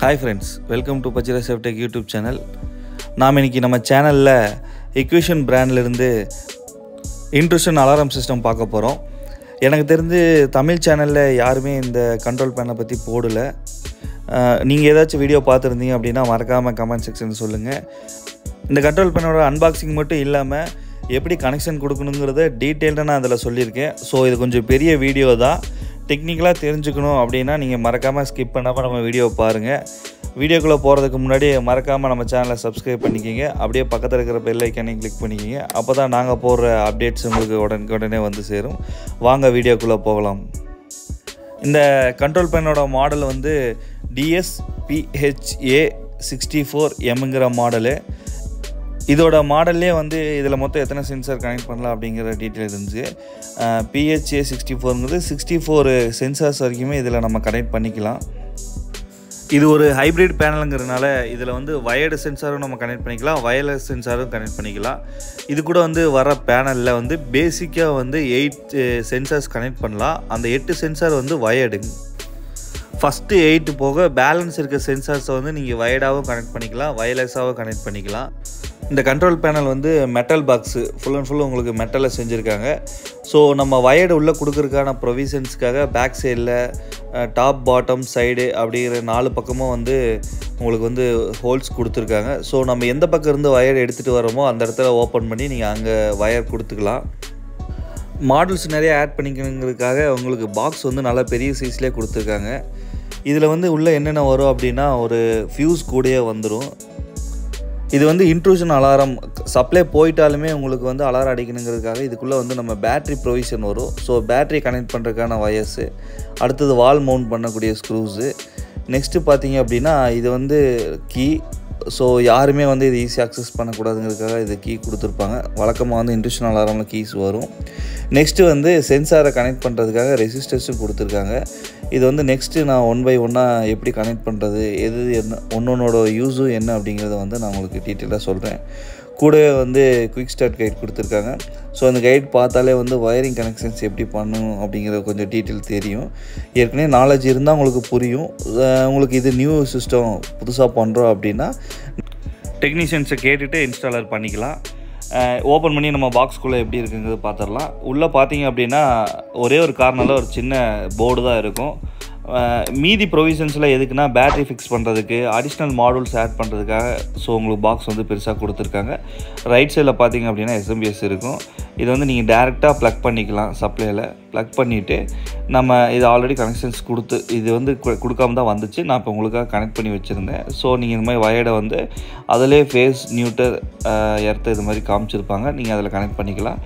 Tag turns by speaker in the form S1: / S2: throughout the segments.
S1: Hi friends, welcome to pacherasafe YouTube channel. நாம் இன்னைக்கு நம்ம சேனல்ல Hikvision பிராண்ட்ல இருந்து இன்ட்ரூஷன் அலாரம் சிஸ்டம் பார்க்க போறோம். எனக்கு தெரிஞ்சு தமிழ் சேனல்ல யாருமே இந்த கண்ட்ரோல் பேனலை பத்தி போடல. நீங்க ஏதாச்சும் வீடியோ பார்த்திருந்தீங்க அப்படினா மறக்காம கமெண்ட் செக்ஷன்ல சொல்லுங்க. இந்த கண்ட்ரோல் பேனோட அன்பாக்சிங் மட்டும் இல்லாம எப்படி கனெக்ஷன் கொடுக்கணும்ங்கறத டீடைலா நான் அதல சொல்லிருக்கேன். சோ இது கொஞ்சம் பெரிய வீடியோ தான். டெக்னிக்கலா தெரிஞ்சுக்கணும் அப்படினா நீங்க மறக்காம ஸ்கிப் பண்ணாம நம்ம வீடியோ பாருங்க. வீடியோக்குள்ள போறதுக்கு முன்னாடி மறக்காம நம்ம சேனலை சப்ஸ்கிரைப் பண்ணிக்கங்க. அப்படியே பக்கத்துல இருக்கிற பெல் ஐகானையும் கிளிக் பண்ணிக்கங்க. அப்பதான் நாங்க போடுற அப்டேட்ஸ் உங்களுக்கு உடனே வந்து சேரும். வாங்க வீடியோக்குள்ள போகலாம். இந்த கண்ட்ரோல் பேனோட மாடல் வந்து DSPHA64M மாடல். இதோட மாடல்லே வந்து இதில் மொத்தம் எத்தனை சென்சார் கனெக்ட் பண்ணலாம் அப்படிங்கிற டீட்டெயில் இருந்துச்சு. PHA64ங்கிறது 64 சென்சார்ஸ் வரைக்குமே இதில் நம்ம கனெக்ட் பண்ணிக்கலாம். இது ஒரு ஹைப்ரிட் பேனலுங்கிறதுனால இதில் வந்து வயர்டு சென்சாரும் நம்ம கனெக்ட் பண்ணிக்கலாம், வயர்லெஸ் சென்சாரும் கனெக்ட் பண்ணிக்கலாம். இது கூட வந்து வர பேனலில் வந்து பேசிக்காக வந்து 8 சென்சார்ஸ் கனெக்ட் பண்ணலாம். அந்த 8 சென்சார் வந்து வயர்டு. ஃபஸ்ட்டு 8 போக பேலன்ஸ் இருக்க சென்சார்ஸை வந்து நீங்கள் வயர்டாகவும் கனெக்ட் பண்ணிக்கலாம், வயர்லெஸ்ஸாகவும் கனெக்ட் பண்ணிக்கலாம். இந்த கண்ட்ரோல் பேனல் வந்து metal box full and full உங்களுக்கு மெட்டலில் செஞ்சுருக்காங்க. ஸோ நம்ம வயர்டு உள்ளே கொடுக்குறதுக்கான ப்ரொவிஷன்ஸ்க்காக பேக் சைடில் டாப் பாட்டம் சைடு அப்படிங்கிற 4 பக்கமும் வந்து உங்களுக்கு வந்து ஹோல்ஸ் கொடுத்துருக்காங்க. ஸோ நம்ம எந்த பக்கம் இருந்து வயர்டு எடுத்துகிட்டு வரோமோ அந்த இடத்துல ஓப்பன் பண்ணி நீங்கள் அங்கே வயர் கொடுத்துக்கலாம். மாடல்ஸ் நிறைய ஆட் பண்ணிக்கணுங்கிறதுக்காக உங்களுக்கு பாக்ஸ் வந்து நல்லா பெரிய சைஸ்லேயே கொடுத்துருக்காங்க. இதில் வந்து உள்ளே என்னென்ன வரும் அப்படின்னா ஒரு ஃபியூஸ் கூடயே வந்துடும். இது வந்து இன்ட்ரூஷன் அலாரம் சப்ளை போயிட்டாலுமே உங்களுக்கு வந்து அலாரம் அடிக்கணுங்கிறதுக்காக இதுக்குள்ளே வந்து நம்ம பேட்ரி ப்ரொவிஷன் வரும். ஸோ பேட்ரி கனெக்ட் பண்ணுறதுக்கான வயர்ஸு, அடுத்தது வால் மவுண்ட் பண்ணக்கூடிய ஸ்க்ரூஸு, நெக்ஸ்ட்டு பார்த்தீங்க அப்படின்னா இது வந்து கீ. ஸோ யாருமே வந்து இது ஈஸியாக அக்சஸ் பண்ணக்கூடாதுங்கிறதுக்காக இது கீ கொடுத்துருப்பாங்க. வழக்கமாக வந்து இன்ட்ரூஷன் அலாரமில் கீஸ் வரும். நெக்ஸ்ட்டு வந்து சென்சாரை கனெக்ட் பண்ணுறதுக்காக ரெசிஸ்டர்ஸும் கொடுத்துருக்காங்க. இது வந்து நெக்ஸ்ட்டு நான் 1 by 1 எப்படி கனெக்ட் பண்ணுறது, எது என்ன ஒன்னொன்னோட யூஸும் என்ன அப்படிங்கிறத வந்து நான் உங்களுக்கு டீட்டெயிலாக சொல்கிறேன். கூடவே வந்து குயிக் ஸ்டார்ட் கைட் கொடுத்துருக்காங்க. ஸோ அந்த கைட் பார்த்தாலே வந்து வயரிங் கனெக்ஷன்ஸ் எப்படி பண்ணணும் அப்படிங்கிறது கொஞ்சம் டீட்டெயில் தெரியும். ஏற்கனவே நாலேஜ் இருந்தால் உங்களுக்கு புரியும். உங்களுக்கு இது நியூ சிஸ்டம் புதுசாக பண்ணுறோம் அப்படின்னா டெக்னீஷியன்ஸை கேட்டுட்டு இன்ஸ்டாலர் பண்ணிக்கலாம். ஓப்பன் பண்ணி நம்ம பாக்ஸ்குள்ளே எப்படி இருக்குங்கிறது பார்த்துடலாம். உள்ளே பார்த்தீங்க அப்படின்னா ஒரே ஒரு கார்னரில் ஒரு சின்ன போர்டு தான் இருக்கும். மீதி ப்ரொவிஷன்ஸில் எதுக்குன்னா பேட்ரி ஃபிக்ஸ் பண்ணுறதுக்கு, அடிஷ்னல் மாடல்ஸ் ஆட் பண்ணுறதுக்காக. ஸோ உங்களுக்கு பாக்ஸ் வந்து பெருசாக கொடுத்துருக்காங்க. ரைட் சைடில் பார்த்தீங்க அப்படின்னா SMBS இருக்கும். இது வந்து நீங்கள் டேரெக்டாக ப்ளக் பண்ணிக்கலாம். சப்ளையில் ப்ளக் பண்ணிவிட்டு நம்ம இது ஆல்ரெடி கனெக்ஷன்ஸ் கொடுத்து இது வந்து கொடுக்காம தான் வந்துச்சு. நான் இப்போ உங்களுக்காக கனெக்ட் பண்ணி வச்சுருந்தேன். ஸோ நீங்கள் இந்த மாதிரி வயர்டை வந்து அதிலே ஃபேஸ், நியூட்டர், எர்த்து இது மாதிரி காமிச்சிருப்பாங்க. நீங்கள் அதில் கனெக்ட் பண்ணிக்கலாம்.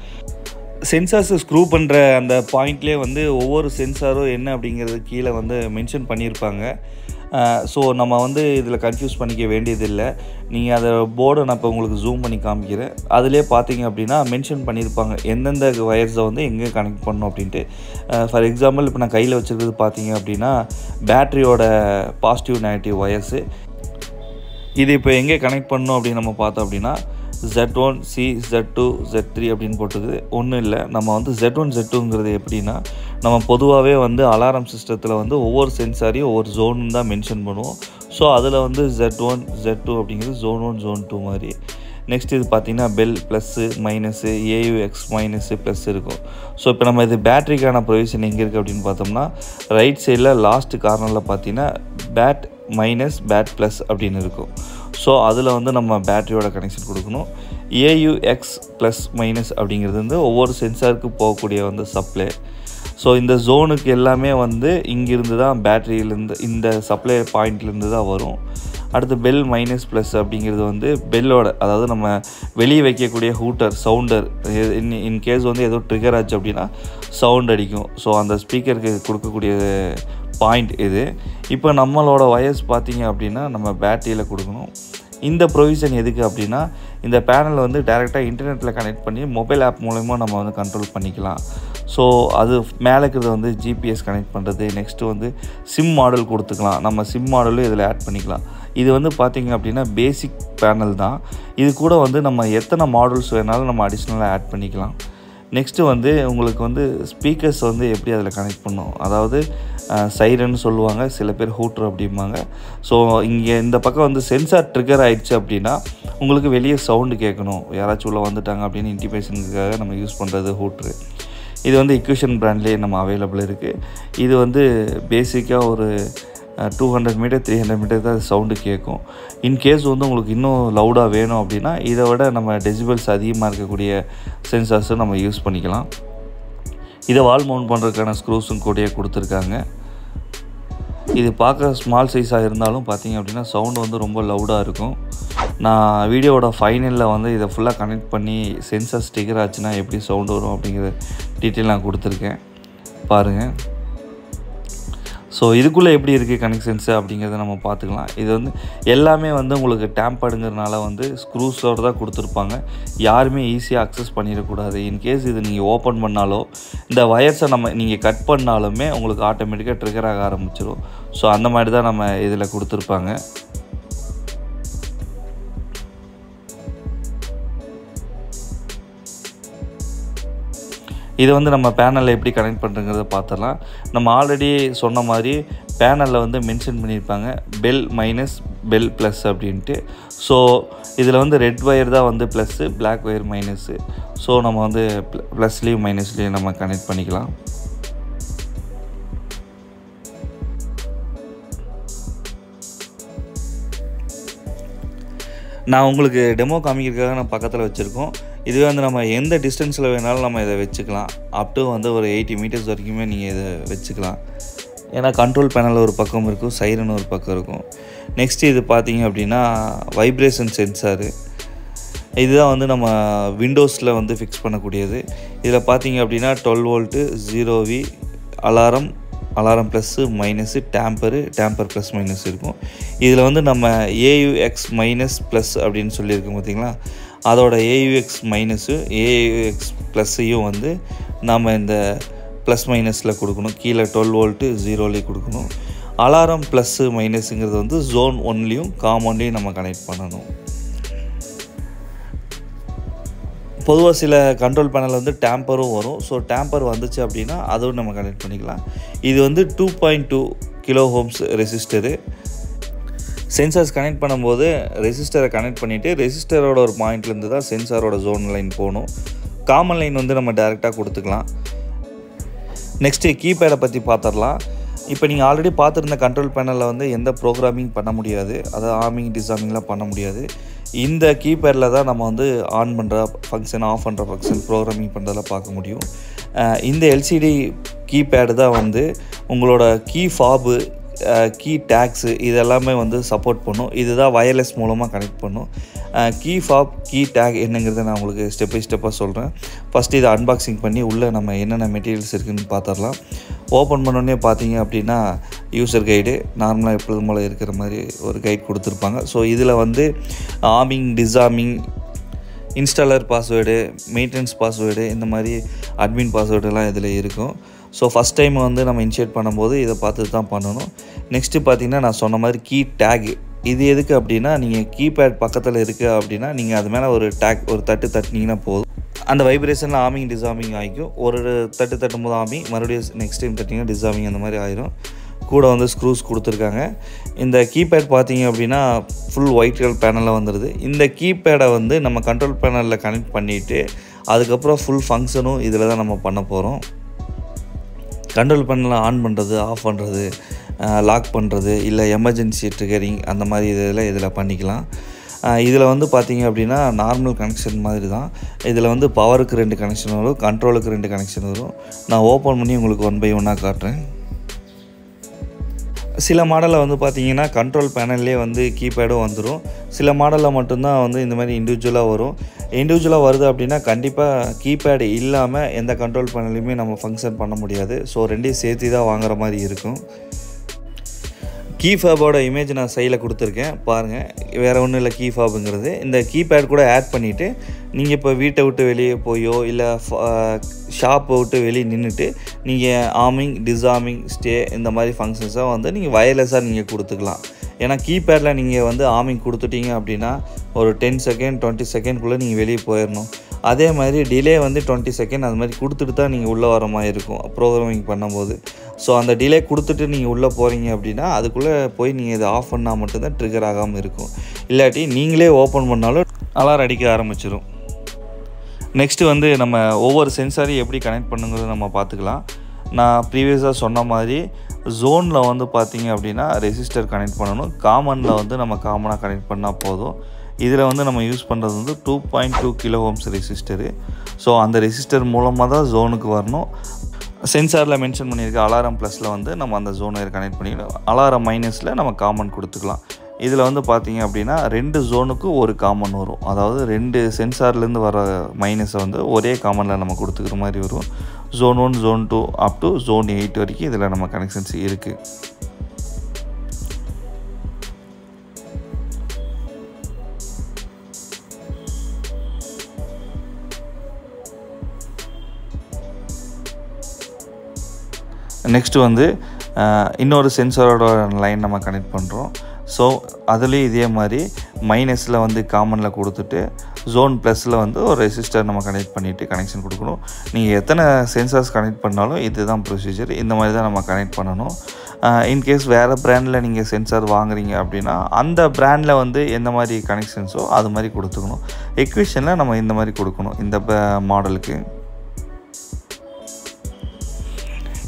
S1: சென்சார்ஸை ஸ்க்ரூ பண்ணுற அந்த பாயிண்ட்லேயே வந்து ஒவ்வொரு சென்சாரும் என்ன அப்படிங்கிறது கீழே வந்து மென்ஷன் பண்ணியிருப்பாங்க. ஸோ நம்ம வந்து இதில் கன்ஃபியூஸ் பண்ணிக்க வேண்டியதில்லை. நீங்கள் அதை போர்டை நான் இப்போ உங்களுக்கு ஜூம் பண்ணி காமிக்கிறேன். அதிலே பார்த்தீங்க அப்படின்னா மென்ஷன் பண்ணியிருப்பாங்க எந்தெந்த வயர்ஸை வந்து எங்கே கனெக்ட் பண்ணணும் அப்படின்ட்டு. ஃபார் எக்ஸாம்பிள் இப்போ நான் கையில் வச்சுருக்கிறது பார்த்தீங்க அப்படின்னா பேட்ரியோட பாசிட்டிவ் நெகட்டிவ் வயர்ஸு. இது இப்போ எங்கே கனெக்ட் பண்ணணும் அப்படின்னு நம்ம பார்த்தோம் அப்படின்னா Z1, C, Z2, Z3 அப்படின்னு போட்டுருக்குது. ஒன்றும் இல்லை, நம்ம வந்து Z1, Z2ங்கிறது எப்படின்னா நம்ம பொதுவாகவே வந்து அலாரம் சிஸ்டத்தில் வந்து ஒவ்வொரு சென்சாரையும் ஒவ்வொரு ஜோன் தான் மென்ஷன் பண்ணுவோம். ஸோ அதில் வந்து Z1, Z2 அப்படிங்கிறது Zone 1, Zone 2 மாதிரி. நெக்ஸ்ட் இது பார்த்திங்கன்னா bell plus minus, AUX minus plus இருக்கும். ஸோ இப்போ நம்ம இது பேட்ரிக்கான ப்ரொவிஷன் எங்கே இருக்குது அப்படின்னு பார்த்தோம்னா ரைட் சைடில் லாஸ்ட் கார்னரில் பார்த்தீங்கன்னா பேட் மைனஸ் பேட் ப்ளஸ் அப்படின்னு இருக்கும். ஸோ அதில் வந்து நம்ம பேட்டரியோட கனெக்ஷன் கொடுக்கணும். AUX ப்ளஸ் மைனஸ் அப்படிங்கிறது வந்து ஒவ்வொரு சென்சாருக்கு போகக்கூடிய வந்து சப்ளை. ஸோ இந்த ஜோனுக்கு எல்லாமே வந்து இங்கிருந்து தான் பேட்டரியிலேருந்து இந்த சப்ளை பாயிண்ட்லேருந்து தான் வரும். அடுத்து பெல் மைனஸ் ப்ளஸ் அப்படிங்கிறது வந்து பெல்லோட, அதாவது நம்ம வெளியே வைக்கக்கூடிய ஹூட்டர் சவுண்டர், இன்கேஸ் வந்து ஏதோ ட்ரிகர் ஆச்சு அப்படின்னா சவுண்ட் அடிக்கும். ஸோ அந்த ஸ்பீக்கருக்கு கொடுக்கக்கூடிய பாயிண்ட் இது. இப்போ நம்மளோட வயர்ஸ் பார்த்தீங்க அப்படின்னா நம்ம பேட்டரியில் கொடுக்கணும். இந்த ப்ரொவிஷன் எதுக்கு அப்படின்னா இந்த பேனல் வந்து டைரெக்டாக இன்டர்நெட்டில் கனெக்ட் பண்ணி மொபைல் ஆப் மூலமா நம்ம வந்து கண்ட்ரோல் பண்ணிக்கலாம். ஸோ அது மேலே இருக்கிறது வந்து GPS கனெக்ட் பண்ணுறது. நெக்ஸ்ட்டு வந்து சிம் மாடல் கொடுத்துக்கலாம். நம்ம சிம் மாடலும் இதில் ஆட் பண்ணிக்கலாம். இது வந்து பார்த்திங்க அப்படின்னா பேசிக் பேனல் தான். இது கூட வந்து நம்ம எத்தனை மாடல்ஸ் வேணாலும் நம்ம அடிஷ்னலாக ஆட் பண்ணிக்கலாம். நெக்ஸ்ட்டு வந்து உங்களுக்கு வந்து ஸ்பீக்கர்ஸ் வந்து எப்படி அதில் கனெக்ட் பண்ணணும், அதாவது சைரன் சொல்லுவாங்க, சில பேர் ஹூட்ரு அப்படிம்பாங்க. ஸோ இங்கே இந்த பக்கம் வந்து சென்சார் ட்ரிகர் ஆகிடுச்சு அப்படின்னா உங்களுக்கு வெளியே சவுண்டு கேட்கணும், யாராச்சும் உள்ளே வந்துட்டாங்க அப்படின்னு இன்டிமேஷனுக்காக நம்ம யூஸ் பண்ணுறது ஹூட்ரு. இது வந்து Hikvision பிராண்ட்லேயே நம்ம அவைலபிள் இருக்குது. இது வந்து பேசிக்காக ஒரு 200 மீட்டர் 300 மீட்டர் தான் சவுண்டு கேட்கும். இன்கேஸ் வந்து உங்களுக்கு இன்னும் லவுடாக வேணும் அப்படின்னா இதை விட நம்ம டெசிபல்ஸ் அதிகமாக இருக்கக்கூடிய சென்சார்ஸும் நம்ம யூஸ் பண்ணிக்கலாம். இதை வால் மவுண்ட் பண்ணுறதுக்கான ஸ்க்ரூஸும் கூடயே கொடுத்துருக்காங்க. இது பார்க்க ஸ்மால் சைஸாக இருந்தாலும் பார்த்திங்க அப்படின்னா சவுண்டு வந்து ரொம்ப லவுடாக இருக்கும். நான் வீடியோவோட ஃபைனலில் வந்து இதை ஃபுல்லாக கனெக்ட் பண்ணி சென்சார் ஸ்டிக்கர் ஆச்சுன்னா எப்படி சவுண்டு வரும் அப்படிங்கிற டீட்டெயில் நான் கொடுத்துருக்கேன், பாருங்கள். ஸோ இதுக்குள்ளே எப்படி இருக்குது கனெக்ஷன்ஸு அப்படிங்கிறத நம்ம பார்த்துக்கலாம். இது வந்து எல்லாமே வந்து உங்களுக்கு டேம்பர்டுங்கிறதுனால வந்து ஸ்க்ரூஸோடு தான் கொடுத்துருப்பாங்க. யாருமே ஈஸியாக அக்சஸ் பண்ணிடக்கூடாது. இன்கேஸ் இது நீங்கள் ஓப்பன் பண்ணாலோ இந்த வயர்ஸை நீங்கள் கட் பண்ணாலுமே உங்களுக்கு ஆட்டோமேட்டிக்காக ட்ரிகர் ஆக ஆரம்பிச்சிடும். ஸோ அந்த மாதிரி தான் நம்ம இதில் கொடுத்துருப்பாங்க. இதை வந்து நம்ம பேனலில் எப்படி கனெக்ட் பண்ணுறங்கிறத பார்த்துடலாம். நம்ம ஆல்ரெடி சொன்ன மாதிரி பேனலில் வந்து மென்ஷன் பண்ணியிருப்பாங்க பெல் மைனஸ் பெல் ப்ளஸ் அப்படின்ட்டு. ஸோ இதில் வந்து ரெட் ஒயர் தான் வந்து plus, black wire minus. So நம்ம வந்து ப்ளஸ்லேயும் மைனஸ்லேயும் நம்ம கனெக்ட் பண்ணிக்கலாம். நான் உங்களுக்கு டெமோ காமிக்கிறதுக்காக நான் பக்கத்தில் வச்சுருக்கோம். இதுவே வந்து நம்ம எந்த டிஸ்டன்ஸில் வேணாலும் நம்ம இதை வச்சுக்கலாம். அப் டு வந்து ஒரு 80 மீட்டர்ஸ் வரைக்குமே நீங்கள் இதை வச்சுக்கலாம். ஏன்னா கண்ட்ரோல் பேனல் ஒரு பக்கம் இருக்கும், சைரன் ஒரு பக்கம் இருக்கும். நெக்ஸ்ட்டு இது பார்த்திங்க அப்படின்னா வைப்ரேஷன் சென்சாரு. இதுதான் வந்து நம்ம விண்டோஸில் வந்து ஃபிக்ஸ் பண்ணக்கூடியது. இதில் பார்த்திங்க அப்படின்னா 12 volt 0V alarm plus minus tamper plus minus இருக்கும். இதில் வந்து நம்ம AUX மைனஸ் ப்ளஸ் அப்படின்னு சொல்லியிருக்கோம் பார்த்திங்களா, அதோட AUX மைனஸு AUX ப்ளஸ்ஸையும் வந்து நம்ம இந்த ப்ளஸ் மைனஸில் கொடுக்கணும். கீழே 12 வோல்ட்டு 0லேயும் கொடுக்கணும். அலாரம் ப்ளஸ்ஸு மைனஸுங்கிறது வந்து ஜோன் 1லேயும் காமன்லேயும் நம்ம கனெக்ட் பண்ணணும். பொதுவாக சில கண்ட்ரோல் பேனல் வந்து டேம்பரும் வரும். ஸோ டேம்பர் வந்துச்சு அப்படின்னா அதுவும் நம்ம கனெக்ட் பண்ணிக்கலாம். இது வந்து 2.2 kilo ohms resistor. Sensors connect பண்ணும்போது ரெசிஸ்டரை கனெக்ட் பண்ணிவிட்டு ரெசிஸ்டரோட ஒரு பாயிண்ட்லேருந்து தான் சென்சாரோட ஜோன் லைன் போகணும். காமன் லைன் வந்து நம்ம டேரெக்டாக கொடுத்துக்கலாம். நெக்ஸ்ட்டு கீபேடை பற்றி பார்த்துடலாம். இப்போ நீங்கள் ஆல்ரெடி பார்த்துருந்த கண்ட்ரோல் பேனலில் வந்து எந்த ப்ரோக்ராமிங் பண்ண முடியாது, அதாவது ஆர்மிங் டிசார்மிங்லாம் பண்ண முடியாது. இந்த கீபேடில் தான் நம்ம வந்து ஆன் பண்ணுற ஃபங்க்ஷன், ஆஃப் பண்ணுற ஃபங்க்ஷன், ப்ரோக்ராமிங் பண்ணுறதெல்லாம் பார்க்க முடியும். இந்த எல்சிடி கீபேடு தான் வந்து உங்களோட கீ ஃபாபு, கீ டேக்ஸு இதெல்லாமே வந்து சப்போர்ட் பண்ணும். இதுதான் வயர்லெஸ் மூலமாக கனெக்ட் பண்ணும். கீ ஃபாப், கீ டேக் என்னங்கிறத நான் உங்களுக்கு ஸ்டெப் பை ஸ்டெப்பாக சொல்கிறேன். ஃபஸ்ட்டு இதை அன்பாக்சிங் பண்ணி உள்ளே நம்ம என்னென்ன மெட்டீரியல்ஸ் இருக்குதுன்னு பார்த்துடலாம். ஓப்பன் பண்ணோடனே பார்த்தீங்க அப்படின்னா யூசர் கைடு நார்மலாக எப்பொழுது போல் இருக்கிற மாதிரி ஒரு கைட் கொடுத்துருப்பாங்க. ஸோ இதில் வந்து arming, disarming, installer password, maintenance password, இந்த மாதிரி அட்மின் பாஸ்வேர்டெல்லாம் இதில் இருக்கும். ஸோ ஃபஸ்ட் டைம் வந்து நம்ம இனிஷியேட் பண்ணும்போது இதை பார்த்து தான் பண்ணணும். நெக்ஸ்ட்டு பார்த்திங்கன்னா நான் சொன்ன மாதிரி கீ டேக். இது எதுக்கு அப்படின்னா நீங்கள் கீபேட் பக்கத்தில் இருக்குது அப்படின்னா நீங்கள் அது மேலே ஒரு டேக் ஒரு தட்டினீங்கன்னா போதும். அந்த வைப்ரேஷனில் ஆர்மிங் டிசார்மிங் ஆகிக்கும். ஒரு தட்டும்போது ஆர்மிங், மறுபடியும் நெக்ஸ்ட் டைம் தட்டிங்கன்னா டிசார்மிங் அந்த மாதிரி ஆயிரும். கூட வந்து ஸ்க்ரூஸ் கொடுத்துருக்காங்க. இந்த கீபேட் பார்த்திங்க அப்படின்னா ஃபுல் ஒயிட் கலர் பேனலில் வந்துடுது. இந்த கீபேடை வந்து நம்ம கண்ட்ரோல் பேனலில் கனெக்ட் பண்ணிவிட்டு அதுக்கப்புறம் ஃபுல் ஃபங்க்ஷனும் இதில் தான் நம்ம பண்ண போகிறோம். கண்ட்ரோல் பேனலில் ஆன் பண்ணுறது, ஆஃப் பண்ணுறது, லாக் பண்ணுறது, இல்லை எமர்ஜென்சி ட்ரிகரிங் அந்த மாதிரி இதில் பண்ணிக்கலாம். இதில் வந்து பார்த்திங்க அப்படின்னா நார்மல் கனெக்ஷன் மாதிரி தான். இதில் வந்து பவருக்கு 2 கனெக்ஷன் வரும், கண்ட்ரோலுக்கு 2 கனெக்ஷன் வரும். நான் ஓப்பன் பண்ணி உங்களுக்கு 1 பை 1 காட்டுறேன். சில மாடலில் வந்து பார்த்திங்கன்னா கண்ட்ரோல் பேனல்லே வந்து கீபேடும் வந்துடும். சில மாடலில் மட்டும்தான் வந்து இந்த மாதிரி இண்டிவிஜுவலாக வரும். இண்டிவிஜுவலாக வருது அப்படின்னா கண்டிப்பாக கீபேடு இல்லாமல் எந்த கண்ட்ரோல் பேனலையுமே நம்ம ஃபங்க்ஷன் பண்ண முடியாது. ஸோ ரெண்டையும் சேர்த்து தான் வாங்குற மாதிரி இருக்கும். கீஃபாபோட இமேஜ் நான் சைடில் கொடுத்துருக்கேன் பாருங்கள். வேறு ஒன்றும் இல்லை, கீஃபாபுங்கிறது இந்த கீபேட் கூட ஆட் பண்ணிவிட்டு நீங்கள் இப்போ வீட்டை விட்டு வெளியே போயோ இல்லை ஷாப்பை விட்டு வெளியே நின்றுட்டு நீங்கள் ஆர்மிங், டிசார்மிங், ஸ்டே இந்த மாதிரி ஃபங்க்ஷன்ஸாக வந்து நீங்கள் வயர்லெஸ்ஸாக நீங்கள் கொடுத்துக்கலாம். ஏன்னா கீபேடில் நீங்கள் வந்து ஆர்மிங் கொடுத்துட்டீங்க அப்படின்னா ஒரு 10 செகண்ட் 20 செகண்ட்குள்ளே நீங்கள் வெளியே போயிடணும். அதே மாதிரி டிலே வந்து 20 செகண்ட் அது மாதிரி கொடுத்துட்டு தான் நீங்கள் உள்ளே வர மாதிரி இருக்கும் ப்ரோக்ராமிங் பண்ணும்போது. ஸோ அந்த டிலே கொடுத்துட்டு நீங்கள் உள்ளே போகிறீங்க அப்படின்னா அதுக்குள்ளே போய் நீங்கள் இதை ஆஃப் பண்ணால் மட்டும்தான் ட்ரிகர் ஆகாமல் இருக்கும். இல்லாட்டி நீங்களே ஓப்பன் பண்ணாலும் அலாரம் அடிக்க ஆரம்பிச்சிடும். நெக்ஸ்ட்டு வந்து நம்ம ஒவ்வொரு சென்சாரையும் எப்படி கனெக்ட் பண்ணுங்கிறத நம்ம பார்த்துக்கலாம். நான் ப்ரீவியஸாக சொன்ன மாதிரி ஜோனில் வந்து பார்த்திங்க அப்படின்னா ரெசிஸ்டர் கனெக்ட் பண்ணணும். காமனில் வந்து நம்ம காமனாக கனெக்ட் பண்ணால் போதும். இதில் வந்து நம்ம யூஸ் பண்ணுறது வந்து 2.2 கிலோ ஓம்ஸ் ரெசிஸ்டரு. ஸோ அந்த ரெசிஸ்டர் மூலமாக தான் ஜோனுக்கு வரணும். சென்சாரில் மென்ஷன் பண்ணியிருக்க அலாரம் ப்ளஸில் வந்து நம்ம அந்த ஜோனை கனெக்ட் பண்ணிக்கணும். அலாரம் மைனஸில் நம்ம காமன் கொடுத்துக்கலாம். இதில் வந்து பார்த்திங்க அப்படின்னா 2 ஜோனுக்கு ஒரு காமன் வரும். அதாவது 2 சென்சார்லேருந்து வர மைனஸை வந்து ஒரே காமனில் நம்ம கொடுத்துக்கிற மாதிரி வரும். Zone 1, zone 2 up to zone 8 வரைக்கும் இதில் நம்ம கனெக்ஷன்ஸ் இருக்குது. நெக்ஸ்ட்டு வந்து இன்னொரு சென்சாரோட லைன் நம்ம கனெக்ட் பண்ணுறோம். ஸோ அதுலேயும் இதே மாதிரி மைனஸில் வந்து காமனில் கொடுத்துட்டு ஜோன் ப்ளஸில் வந்து ஒரு ரெசிஸ்டர் நம்ம கனெக்ட் பண்ணிவிட்டு கனெக்ஷன் கொடுக்கணும். நீங்கள் எத்தனை சென்சார்ஸ் கனெக்ட் பண்ணாலும் இதுதான் ப்ரொசீஜர். இந்த மாதிரி தான் நம்ம கனெக்ட் பண்ணணும். இன்கேஸ் வேறு ப்ராண்டில் நீங்கள் சென்சார் வாங்குறீங்க அப்படின்னா அந்த ப்ராண்டில் வந்து எந்த மாதிரி கனெக்ஷன்ஸோ அது மாதிரி கொடுத்துக்கணும். ஹிக்விஷனில் நம்ம இந்த மாதிரி கொடுக்கணும் இந்த மாடலுக்கு.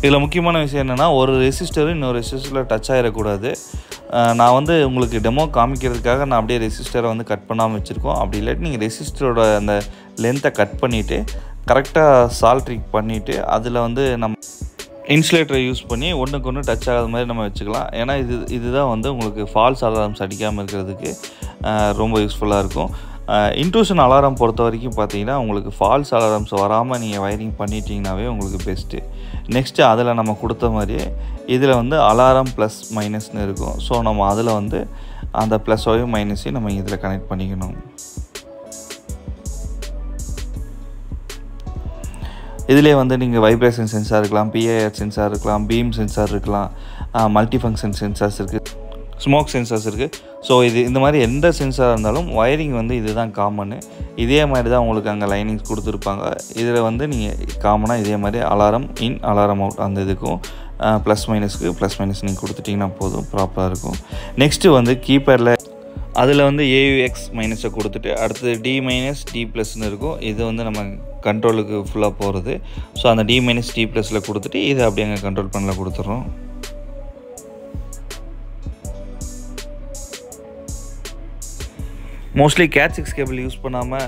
S1: இதில் முக்கியமான விஷயம் என்னென்னா ஒரு ரெசிஸ்டரும் இன்னொரு ரெசிஸ்டரில் டச் ஆகிடக்கூடாது. நான் வந்து உங்களுக்கு டெமோ காமிக்கிறதுக்காக நான் அப்படியே ரெசிஸ்டரை வந்து கட் பண்ணாமல் வச்சுருக்கோம். அப்படி இல்லாட்டி நீங்கள் ரெசிஸ்டரோட அந்த லென்த்தை கட் பண்ணிவிட்டு கரெக்டாக சால்ட்ரிக் பண்ணிவிட்டு அதில் வந்து நம்ம இன்சுலேட்டரை யூஸ் பண்ணி ஒன்றுக்கு ஒன்று டச் ஆகாத மாதிரி நம்ம வச்சுக்கலாம். ஏன்னா இதுதான் வந்து உங்களுக்கு ஃபால்ஸ் அலாரம்ஸ் அடிக்காமல் இருக்கிறதுக்கு ரொம்ப யூஸ்ஃபுல்லாக இருக்கும். இன்ட்ரூஷன் அலாரம் பொறுத்த வரைக்கும் பார்த்தீங்கன்னா உங்களுக்கு ஃபால்ஸ் அலாரம்ஸ் வராமல் நீங்கள் வயரிங் பண்ணிட்டீங்கன்னாவே உங்களுக்கு பெஸ்ட்டு. நெக்ஸ்ட்டு அதில் நம்ம கொடுத்த மாதிரியே இதில் வந்து அலாரம் ப்ளஸ் மைனஸ்னு இருக்கும். ஸோ நம்ம அதில் வந்து அந்த ப்ளஸையும் மைனஸையும் நம்ம இதில் கனெக்ட் பண்ணிக்கணும். இதிலே வந்து நீங்கள் வைப்ரேஷன் சென்சார் இருக்கலாம், பிஐஆர் சென்சார் இருக்கலாம், பீம் சென்சார் இருக்கலாம், மல்டி ஃபங்க்ஷன் சென்சார்ஸ் இருக்குது, ஸ்மோக் சென்சார்ஸ் இருக்குது. ஸோ இந்த மாதிரி எந்த சென்சாராக இருந்தாலும் வயரிங் வந்து இதுதான் காமனு. இதே மாதிரி தான் உங்களுக்கு அங்கே லைனிங்ஸ் கொடுத்துருப்பாங்க. இதில் வந்து நீங்கள் காமனாக இதே மாதிரி அலாரம் இன் அலாரம் அவுட் அந்த இதுக்கும் ப்ளஸ் மைனஸ்க்கு ப்ளஸ் மைனஸ் நீங்கள் கொடுத்துட்டிங்கன்னா போதும், ப்ராப்பராக இருக்கும். நெக்ஸ்ட்டு வந்து கீப்பரில் அதில் வந்து ஏயுஎக்ஸ் மைனஸை கொடுத்துட்டு அடுத்தது டி மைனஸ் டி ப்ளஸ்ன்னு இருக்கும். இது வந்து நம்ம கண்ட்ரோலுக்கு ஃபுல்லாக போகிறது. ஸோ அந்த டி மைனஸ் டி ப்ளஸில் கொடுத்துட்டு இதை அப்படியே அங்கே கண்ட்ரோல் பண்ணல கொடுத்துட்றோம். மோஸ்ட்லி கேட் 6 கேபிள் யூஸ் பண்ணாமல்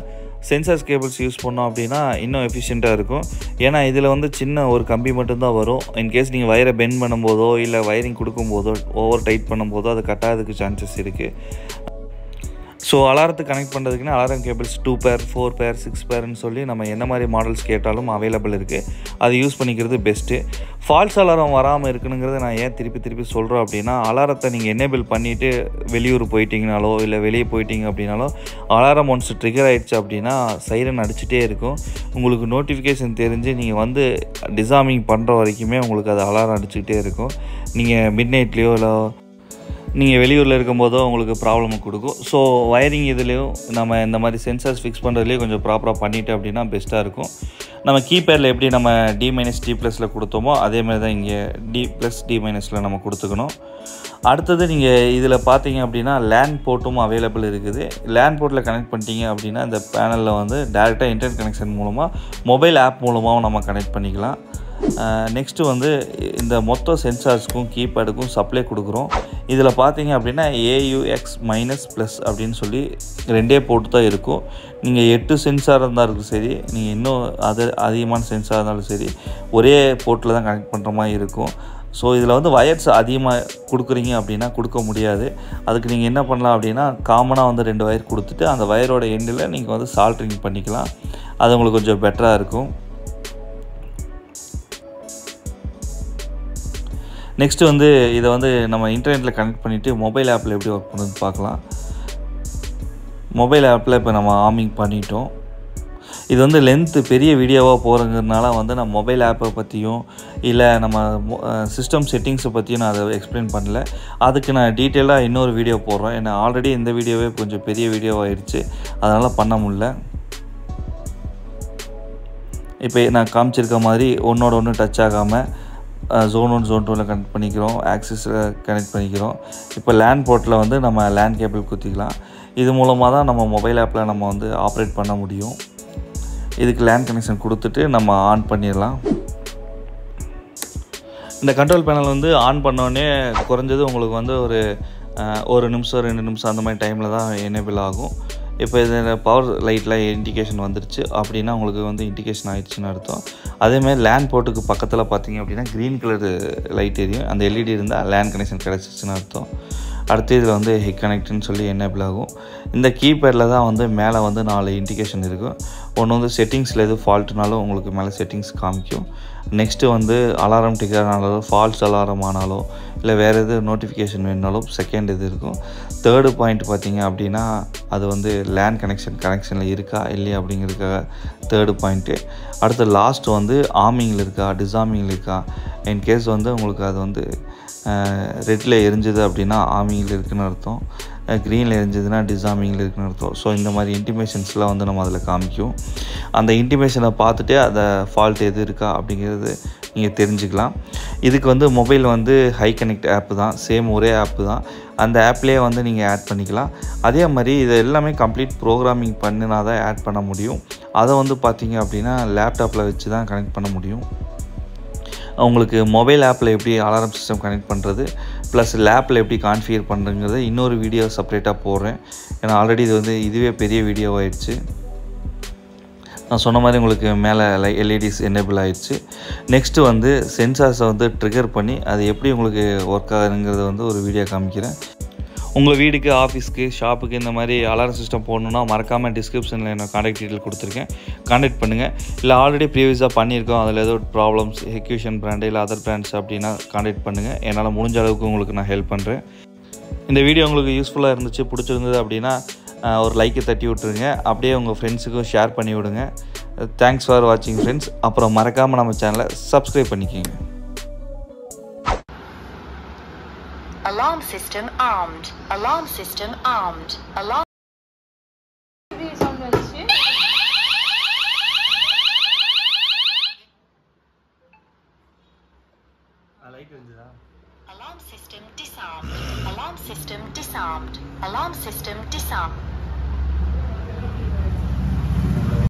S1: சென்சார்ஸ் கேபிள்ஸ் யூஸ் பண்ணோம் அப்படின்னா இன்னும் எஃபிஷியண்ட்டாக இருக்கும். ஏன்னா இதில் வந்து சின்ன ஒரு கம்பி மட்டும்தான் வரும். இன்கேஸ் நீங்கள் வயரை பெண்ட் பண்ணும்போதோ இல்லை வயரிங் கொடுக்கும்போதோ ஓவர் டைட் பண்ணும்போதோ அது கட்டாததுக்கு சான்சஸ் இருக்குது. ஸோ அலாரத்துக்கு கனெக்ட் பண்ணுறதுக்குன்னா அலாரம் கேபிள்ஸ் 2 பேர் 4 பேர் 6 பேர்னு சொல்லி நம்ம என்ன மாதிரி மாடல்ஸ் கேட்டாலும் அவைலபிள் இருக்குது. அது யூஸ் பண்ணிக்கிறது பெஸ்ட்டு. ஃபால்ஸ் அலாரம் வராமல் இருக்கணுங்கிறத நான் ஏன் திருப்பி சொல்கிறோம் அப்படின்னா அலாரத்தை நீங்கள் எனேபிள் பண்ணிவிட்டு வெளியூர் போயிட்டீங்கனாலோ இல்லை வெளியே போயிட்டீங்க அப்படின்னாலோ அலாரம் ஒன்ஸ் ட்ரிகர் ஆகிடுச்சு அப்படின்னா சைரன் அடிச்சுட்டே இருக்கும். உங்களுக்கு நோட்டிஃபிகேஷன் தெரிஞ்சு நீங்கள் வந்து டிசார்மிங் பண்ணுற வரைக்குமே உங்களுக்கு அது அலாரம் அடிச்சுக்கிட்டே இருக்கும். நீங்கள் மிட் நைட்லேயோ இல்லை நீங்கள் வெளியூரில் இருக்கும்போதோ உங்களுக்கு ப்ராப்ளம் கொடுக்கும். ஸோ வயரிங் இதுலேயும் நம்ம இந்த மாதிரி சென்சார்ஸ் ஃபிக்ஸ் பண்ணுறதுலேயும் கொஞ்சம் ப்ராப்பராக பண்ணிவிட்டு அப்படின்னா பெஸ்ட்டாக இருக்கும். நம்ம கீபேடில் எப்படி நம்ம டி மைனஸ் டி ப்ளஸில் கொடுத்தோமோ அதேமாதிரி தான் இங்கே டி ப்ளஸ் டி மைனஸில் நம்ம கொடுத்துக்கணும். அடுத்தது நீங்கள் இதில் பார்த்தீங்க அப்படின்னா லேண்ட் போர்ட்டும் அவைலபிள் இருக்குது. லேண்ட் போர்ட்டில் கனெக்ட் பண்ணிட்டீங்க அப்படின்னா இந்த பேனலில் வந்து டேரெக்டாக இன்டர்நெட் கனெக்ஷன் மூலமாக மொபைல் ஆப் மூலமாகவும் நம்ம கனெக்ட் பண்ணிக்கலாம். நெக்ஸ்ட்டு வந்து இந்த மொத்த சென்சார்ஸ்க்கும் கீபேடுக்கும் சப்ளை கொடுக்குறோம். இதில் பார்த்தீங்க அப்படின்னா ஏயுஎக்ஸ் மைனஸ் ப்ளஸ் அப்படின்னு சொல்லி 2 போர்ட்டு தான் இருக்கும். நீங்கள் 8 சென்சார் இருந்தாலும் சரி, நீங்கள் இன்னும் அதிகமான சென்சார் இருந்தாலும் சரி ஒரே போர்ட்டில் தான் கனெக்ட் பண்ணுற மாதிரி இருக்கும். ஸோ இதில் வந்து வயர்ஸ் அதிகமாக கொடுக்குறீங்க அப்படின்னா கொடுக்க முடியாது. அதுக்கு நீங்கள் என்ன பண்ணலாம் அப்படின்னா காமனாக வந்து 2 வயர் கொடுத்துட்டு அந்த வயரோட எண்டில் நீங்கள் வந்து சால்ட்ரிங் பண்ணிக்கலாம். அது உங்களுக்கு கொஞ்சம் பெட்டராக இருக்கும். நெக்ஸ்ட்டு வந்து இதை வந்து நம்ம இன்டர்நெட்டில் கனெக்ட் பண்ணிவிட்டு மொபைல் ஆப்பில் எப்படி ஒர்க் பண்ணுறது பார்க்கலாம். மொபைல் ஆப்பில் இப்போ நம்ம ஆர்மிங் பண்ணிட்டோம். இது வந்து லென்த்து பெரிய வீடியோவாக போகிறதுனால வந்து நான் மொபைல் ஆப்பை பற்றியும் இல்லை நம்ம சிஸ்டம் செட்டிங்ஸை பற்றியும் நான் அதை எக்ஸ்பிளைன் பண்ணல. அதுக்கு நான் டீட்டெயிலாக இன்னொரு வீடியோ போடுறேன். ஏன்னா ஆல்ரெடி இந்த வீடியோவே கொஞ்சம் பெரிய வீடியோவாகிடுச்சு, அதனால் பண்ண முடியல. இப்போ நான் காமிச்சிருக்க மாதிரி ஒன்றோட ஒன்று டச் ஆகாமல் ஜோன் 1 ஜோன் 2ல கனெக்ட் பண்ணிக்கிறோம், ஆக்சிஸில் கனெக்ட் பண்ணிக்கிறோம். இப்போ லேன் போர்ட்டில் வந்து நம்ம லேன் கேபிள் குத்திக்கலாம். இது மூலமாக தான் நம்ம மொபைல் ஆப்பில் நம்ம வந்து ஆப்ரேட் பண்ண முடியும். இதுக்கு லேன் கனெக்ஷன் கொடுத்துட்டு நம்ம ஆன் பண்ணிடலாம். இந்த கண்ட்ரோல் பேனல் வந்து ஆன் பண்ணோடனே குறைஞ்சது உங்களுக்கு வந்து ஒரு நிமிஷம் 2 நிமிஷம் அந்த மாதிரி டைமில் தான் எனேபிள் ஆகும். இப்போ இதில் பவர் லைட்டில் இண்டிகேஷன் வந்துருச்சு அப்படின்னா உங்களுக்கு வந்து இண்டிகேஷன் ஆகிடுச்சின்னு அர்த்தம். அதேமாதிரி லேன் போர்ட்டுக்கு பக்கத்தில் பார்த்தீங்க அப்படின்னா க்ரீன் கலர் லைட் எரியும். அந்த எல்இடி இருந்தால் லேன் கனெக்ஷன் கிடச்சிச்சின்னு அர்த்தம். அடுத்து இதில் வந்து ஹிக் கனெக்ட்னு சொல்லி எனேபிள் ஆகும். இந்த கீபேடில் தான் வந்து மேலே வந்து 4 இண்டிகேஷன் இருக்கும். ஒன்று வந்து செட்டிங்ஸில் எது ஃபால்ட்டுனாலும் உங்களுக்கு மேலே செட்டிங்ஸ் காமிக்கும். நெக்ஸ்ட்டு வந்து அலாரம் டிக்கர் ஆனாலும் ஃபால்ஸ் அலாரம் ஆனாலும் இல்லை வேறு எது நோட்டிஃபிகேஷன் வேணுனாலும் செகண்ட் இது இருக்கும். தேர்டு பாயிண்ட் பார்த்திங்க அப்படின்னா அது வந்து லேன் கனெக்ஷனில் இருக்கா இல்லையா அப்படிங்கிறதுக்காக தேர்டு பாயிண்ட்டு. அடுத்து லாஸ்ட் வந்து ஆர்மிங்கில் இருக்கா டிஸார்மிங்கில் இருக்கா. இன்கேஸ் வந்து உங்களுக்கு அது வந்து ரெட்டில் எரிஞ்சுது அப்படின்னா ஆர்மிங்கில் இருக்குதுன்னு அர்த்தம், க்ரீனில் எரிஞ்சதுன்னா டிஸார்மிங்கில் இருக்குன்னு அர்த்தம். ஸோ இந்த மாதிரி இன்டிமேஷன்ஸ்லாம் வந்து நம்ம அதில் காமிக்கும். அந்த இன்டிமேஷனை பார்த்துட்டே அதை ஃபால்ட் எது இருக்கா அப்படிங்கிறது நீங்கள் தெரிஞ்சுக்கலாம். இதுக்கு வந்து மொபைல் வந்து ஹை கனெக்ட் ஆப்பு தான், சேம் ஒரே ஆப்பு தான். அந்த ஆப்லேயே வந்து நீங்கள் ஆட் பண்ணிக்கலாம். அதே மாதிரி இதை எல்லாமே கம்ப்ளீட் ப்ரோக்ராமிங் பண்ணினா தான் ஆட் பண்ண முடியும். அதை வந்து பார்த்திங்க அப்படின்னா லேப்டாப்பில் வச்சு தான் கனெக்ட் பண்ண முடியும். உங்களுக்கு மொபைல் ஆப்பில் எப்படி அலாரம் சிஸ்டம் கனெக்ட் பண்ணுறது ப்ளஸ் லேப்பில் எப்படி கான்ஃபிகர் பண்ணுறங்கிறது இன்னொரு வீடியோ செப்பரேட்டாக போடுறேன். ஏன்னா ஆல்ரெடி இதுவே பெரிய வீடியோ ஆயிடுச்சு. நான் சொன்ன மாதிரி உங்களுக்கு மேலே எல்இடிஸ் எனேபிள் ஆகிடுச்சு. நெக்ஸ்ட்டு வந்து சென்சார்ஸை வந்து ட்ரிகர் பண்ணி அது எப்படி உங்களுக்கு ஒர்க் ஆகுதுங்கிறத வந்து ஒரு வீடியோ காமிக்கிறேன். உங்கள் வீடுக்கு ஆஃபீஸ்க்கு ஷாப்புக்கு இந்த மாதிரி அலாரம் சிஸ்டம் போடணுன்னா மறக்காமல் டிஸ்கிரிப்ஷனில் என்ன கான்டாக்ட் டீட்டெயில் கொடுத்துருக்கேன், கான்டாக்ட் பண்ணுங்கள். இல்லை ஆல்ரெடி ப்ரீவியஸாக பண்ணியிருக்கோம், அதில் ஏதோ ப்ராப்ளம்ஸ் ஹிக்விஷன் பிராண்டு இல்லை அதர் பிராண்ட்ஸ் அப்படின்னா கான்டாக்ட் பண்ணுங்கள். என்னால் முடிஞ்ச அளவுக்கு உங்களுக்கு நான் ஹெல்ப் பண்ணுறேன். இந்த வீடியோ உங்களுக்கு யூஸ்ஃபுல்லாக இருந்துச்சு, பிடிச்சிருந்தது அப்படின்னா ஒரு லைக்கை தட்டி விட்டுருங்க. அப்படியே உங்கள் ஃப்ரெண்ட்ஸுக்கும் ஷேர் பண்ணி விடுங்க. தேங்க்ஸ் ஃபார் வாட்சிங் ஃப்ரெண்ட்ஸ். அப்புறம் மறக்காமல் நம்ம சேனலை சப்ஸ்கிரைப் பண்ணிக்கோங்க.
S2: Alarm system armed. Alarm system armed. Alarm. Alarm system disarmed. Alarm system disarmed. Alarm system disarmed.